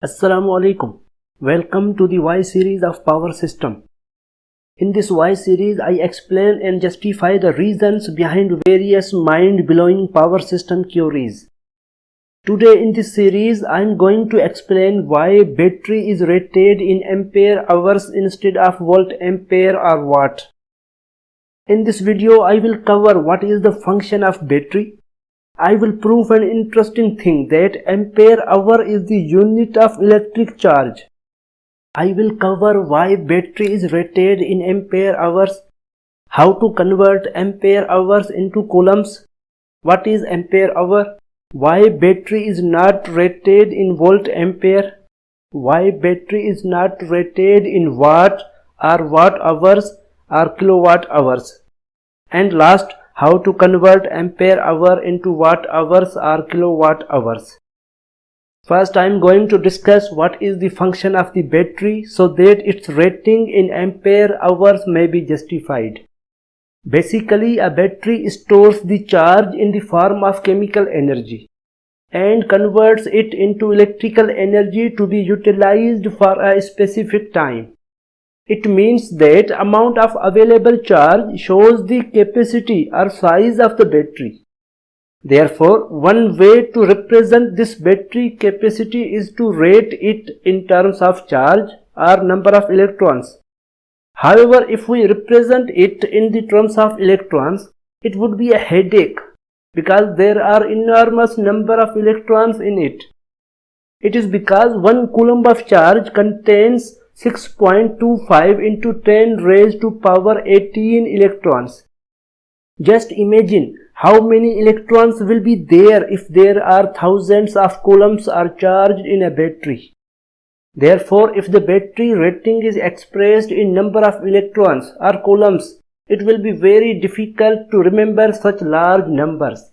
Assalamu alaikum. Welcome to the Y series of power system. In this Y series, I explain and justify the reasons behind various mind-blowing power system theories. Today in this series, I am going to explain why battery is rated in ampere hours instead of volt ampere or watt. In this video, I will cover what is the function of battery. I will prove an interesting thing that ampere hour is the unit of electric charge. I will cover why battery is rated in ampere hours, how to convert ampere hours into coulombs, what is ampere hour, why battery is not rated in volt ampere, why battery is not rated in watt hours or kilowatt hours, and last, how to convert ampere hour into watt hours or kilowatt hours. First, I am going to discuss what is the function of the battery so that its rating in ampere hours may be justified. Basically, a battery stores the charge in the form of chemical energy and converts it into electrical energy to be utilized for a specific time. It means that amount of available charge shows the capacity or size of the battery. Therefore, one way to represent this battery capacity is to rate it in terms of charge or number of electrons. However, if we represent it in the terms of electrons, it would be a headache because there are enormous number of electrons in it. It is because 1 coulomb of charge contains 6.25 into 10 raised to power 18 electrons. Just imagine how many electrons will be there if there are thousands of coulombs are charged in a battery. Therefore, if the battery rating is expressed in number of electrons or coulombs, it will be very difficult to remember such large numbers.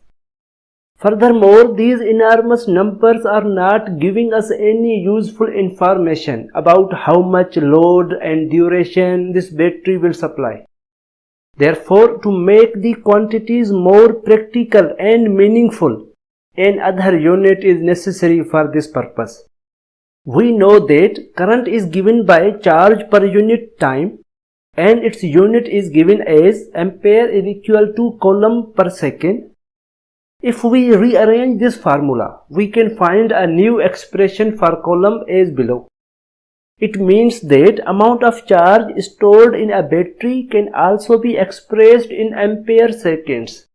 Furthermore, these enormous numbers are not giving us any useful information about how much load and duration this battery will supply. Therefore, to make the quantities more practical and meaningful, another unit is necessary for this purpose. We know that current is given by charge per unit time and its unit is given as ampere is equal to coulomb per second. If we rearrange this formula, we can find a new expression for coulomb as below. It means that amount of charge stored in a battery can also be expressed in ampere seconds.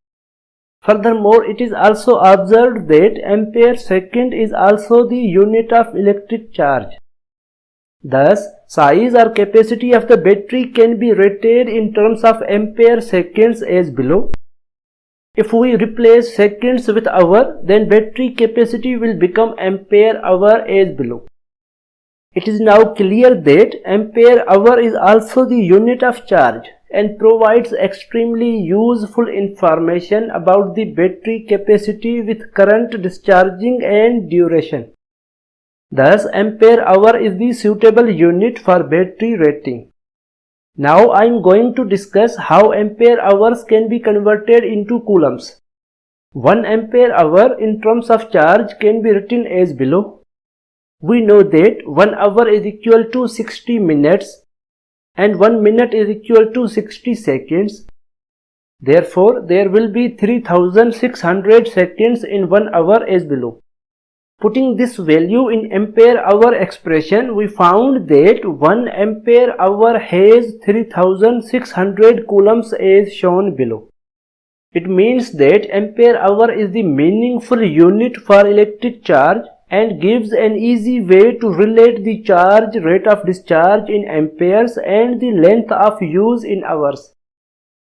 Furthermore, it is also observed that ampere second is also the unit of electric charge. Thus, size or capacity of the battery can be rated in terms of ampere seconds as below. If we replace seconds with hour, then battery capacity will become ampere hour as below. It is now clear that ampere hour is also the unit of charge and provides extremely useful information about the battery capacity with current discharging and duration. Thus, ampere hour is the suitable unit for battery rating. Now I am going to discuss how ampere hours can be converted into coulombs. 1 ampere hour in terms of charge can be written as below. We know that 1 hour is equal to 60 minutes and 1 minute is equal to 60 seconds. Therefore, there will be 3600 seconds in 1 hour as below. Putting this value in ampere hour expression, we found that 1 ampere hour has 3600 coulombs as shown below. It means that ampere hour is the meaningful unit for electric charge and gives an easy way to relate the charge rate of discharge in amperes and the length of use in hours.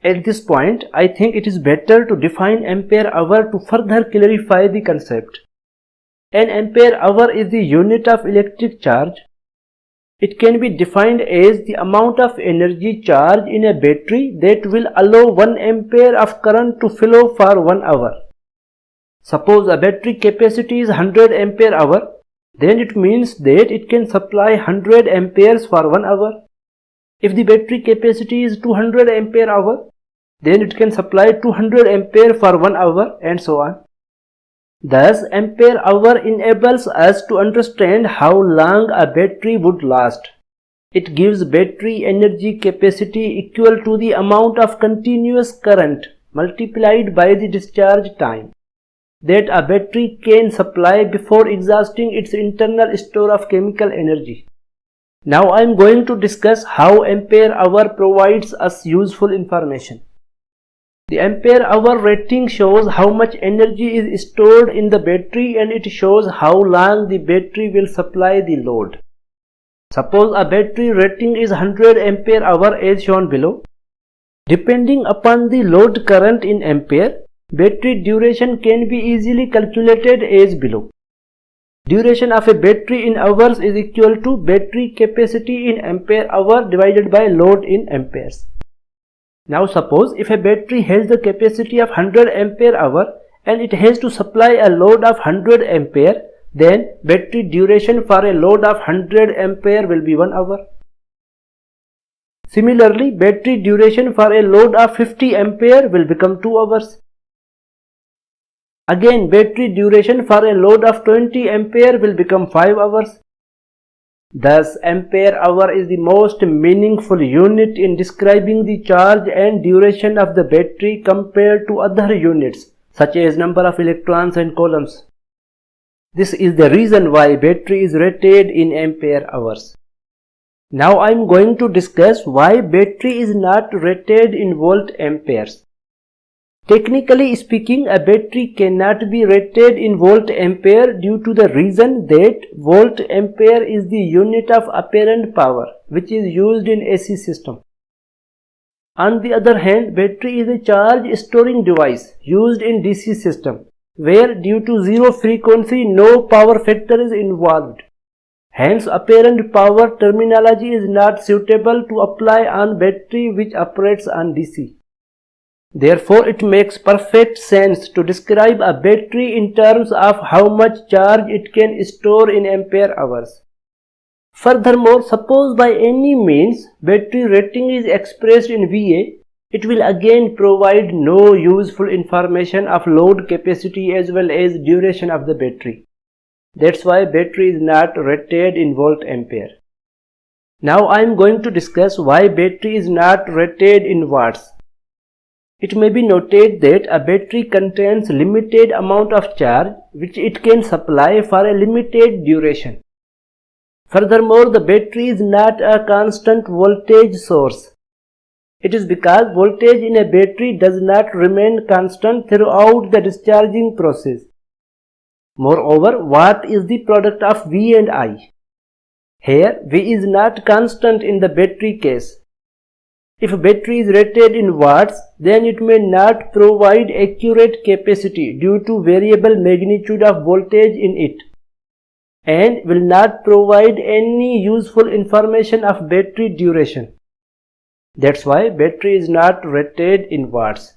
At this point, I think it is better to define ampere hour to further clarify the concept. An ampere hour is the unit of electric charge. It can be defined as the amount of energy charge in a battery that will allow 1 ampere of current to flow for 1 hour. Suppose a battery capacity is 100 ampere hour, then it means that it can supply 100 amperes for 1 hour. If the battery capacity is 200 ampere hour, then it can supply 200 ampere for 1 hour and so on. Thus, ampere hour enables us to understand how long a battery would last. It gives battery energy capacity equal to the amount of continuous current multiplied by the discharge time that a battery can supply before exhausting its internal store of chemical energy. Now I am going to discuss how ampere hour provides us useful information. The ampere hour rating shows how much energy is stored in the battery, and it shows how long the battery will supply the load. Suppose a battery rating is 100 ampere hour as shown below. Depending upon the load current in ampere, battery duration can be easily calculated as below. Duration of a battery in hours is equal to battery capacity in ampere hour divided by load in amperes. Now suppose if a battery has the capacity of 100 ampere hour and it has to supply a load of 100 ampere, then battery duration for a load of 100 ampere will be 1 hour. Similarly, battery duration for a load of 50 ampere will become 2 hours. Again, battery duration for a load of 20 ampere will become 5 hours. Thus, ampere hour is the most meaningful unit in describing the charge and duration of the battery compared to other units such as number of electrons and coulombs. This is the reason why battery is rated in ampere hours. Now I am going to discuss why battery is not rated in volt amperes. Technically speaking, a battery cannot be rated in volt ampere due to the reason that volt ampere is the unit of apparent power which is used in AC system. On the other hand, battery is a charge storing device used in DC system where due to zero frequency no power factor is involved. Hence, apparent power terminology is not suitable to apply on battery which operates on DC. Therefore, it makes perfect sense to describe a battery in terms of how much charge it can store in ampere hours. Furthermore, suppose by any means battery rating is expressed in VA, it will again provide no useful information of load capacity as well as duration of the battery. That's why battery is not rated in volt ampere. Now I am going to discuss why battery is not rated in watts. It may be noted that a battery contains limited amount of charge which it can supply for a limited duration. Furthermore, the battery is not a constant voltage source. It is because voltage in a battery does not remain constant throughout the discharging process. Moreover, watt is the product of V and I. Here, V is not constant in the battery case. If a battery is rated in watts, then it may not provide accurate capacity due to variable magnitude of voltage in it, and will not provide any useful information of battery duration. That's why battery is not rated in watts.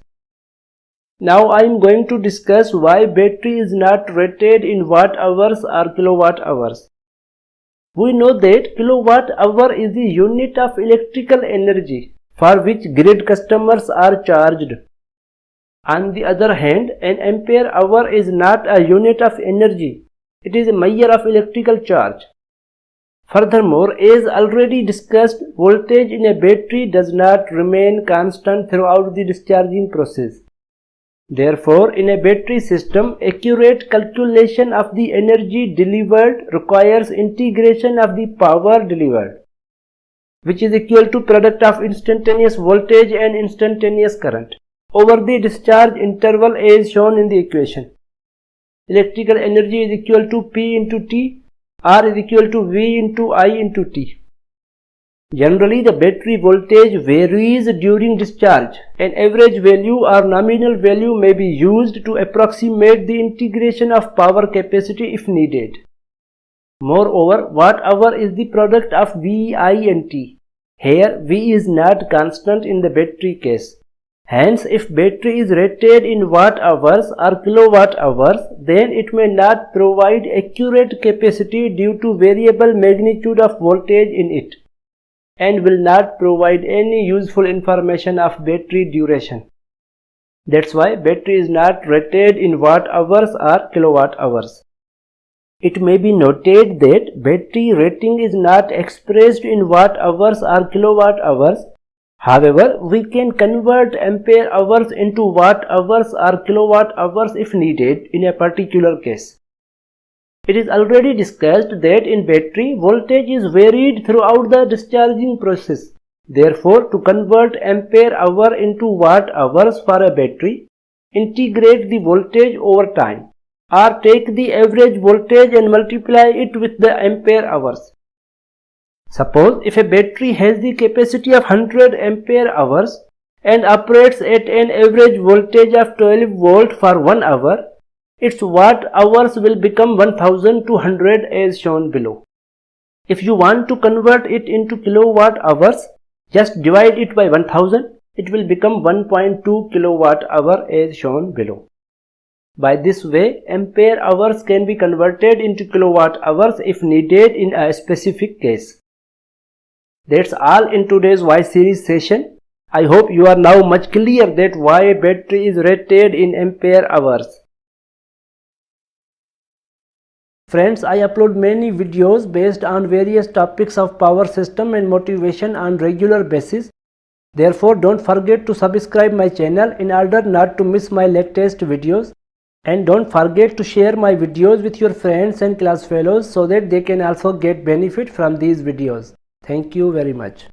Now I am going to discuss why battery is not rated in watt hours or kilowatt hours. We know that kilowatt hour is the unit of electrical energy for which grid customers are charged. On the other hand, an ampere hour is not a unit of energy, it is a measure of electrical charge. Furthermore, as already discussed, voltage in a battery does not remain constant throughout the discharging process. Therefore, in a battery system, accurate calculation of the energy delivered requires integration of the power delivered, which is equal to product of instantaneous voltage and instantaneous current over the discharge interval as shown in the equation. Electrical energy is equal to P into T, R is equal to V into I into T. Generally, the battery voltage varies during discharge. An average value or nominal value may be used to approximate the integration of power capacity if needed. Moreover, watt hour is the product of V, I and T. Here, V is not constant in the battery case. Hence, if battery is rated in watt hours or kilowatt hours, then it may not provide accurate capacity due to variable magnitude of voltage in it, and will not provide any useful information of battery duration. That's why battery is not rated in watt hours or kilowatt hours. It may be noted that battery rating is not expressed in watt hours or kilowatt hours. However, we can convert ampere hours into watt hours or kilowatt hours if needed in a particular case. It is already discussed that in battery, voltage is varied throughout the discharging process. Therefore, to convert ampere hour into watt hours for a battery, integrate the voltage over time, or take the average voltage and multiply it with the ampere hours. Suppose if a battery has the capacity of 100 ampere hours and operates at an average voltage of 12 volt for 1 hour, its watt hours will become 1200 as shown below. If you want to convert it into kilowatt hours, just divide it by 1000, it will become 1.2 kilowatt hour as shown below. By this way, ampere hours can be converted into kilowatt hours if needed in a specific case. That's all in today's Y series session. I hope you are now much clear that why a battery is rated in ampere hours. Friends, I upload many videos based on various topics of power system and motivation on regular basis. Therefore, don't forget to subscribe my channel in order not to miss my latest videos. And don't forget to share my videos with your friends and class fellows so that they can also get benefit from these videos. Thank you very much.